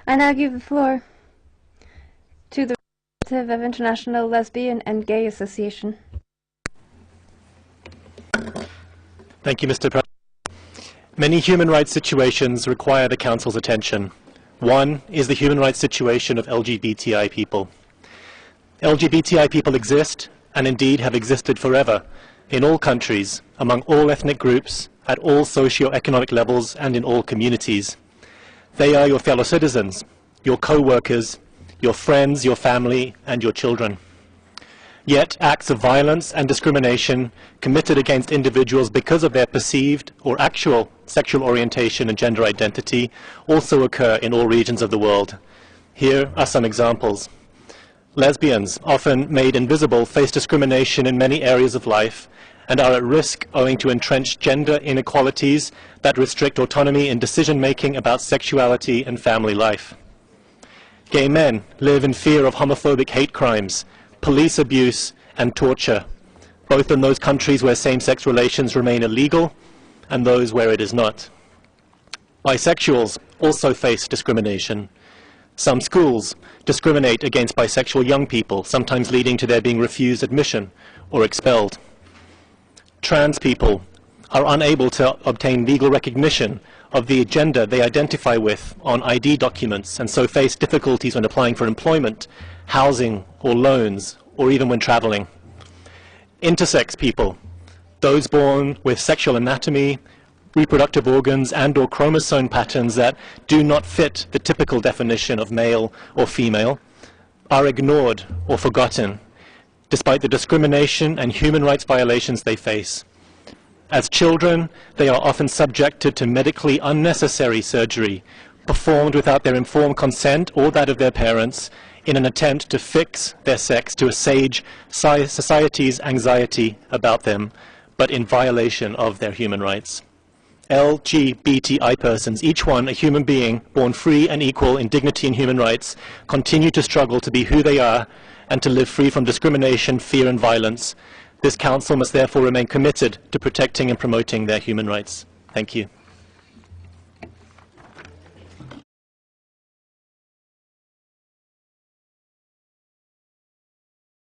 I now give the floor to the representative of International Lesbian and Gay Association. Thank you, Mr. President. Many human rights situations require the Council's attention. One is the human rights situation of LGBTI people. LGBTI people exist, and indeed have existed forever, in all countries, among all ethnic groups, at all socio-economic levels, and in all communities. They are your fellow citizens, your co-workers, your friends, your family, and your children. Yet acts of violence and discrimination committed against individuals because of their perceived or actual sexual orientation and gender identity also occur in all regions of the world. Here are some examples. Lesbians, often made invisible, face discrimination in many areas of life and are at risk owing to entrenched gender inequalities that restrict autonomy in decision-making about sexuality and family life. Gay men live in fear of homophobic hate crimes, police abuse, and torture, both in those countries where same-sex relations remain illegal and those where it is not. Bisexuals also face discrimination. Some schools discriminate against bisexual young people, sometimes leading to their being refused admission or expelled. Trans people are unable to obtain legal recognition of the gender they identify with on ID documents and so face difficulties when applying for employment, housing or loans, or even when traveling. Intersex people, those born with sexual anatomy, reproductive organs and/or chromosome patterns that do not fit the typical definition of male or female, are ignored or forgotten, despite the discrimination and human rights violations they face. As children, they are often subjected to medically unnecessary surgery, performed without their informed consent or that of their parents, in an attempt to fix their sex to assuage society's anxiety about them, but in violation of their human rights. LGBTI persons, each one a human being born free and equal in dignity and human rights, continue to struggle to be who they are and to live free from discrimination, fear and violence. This Council must therefore remain committed to protecting and promoting their human rights. Thank you.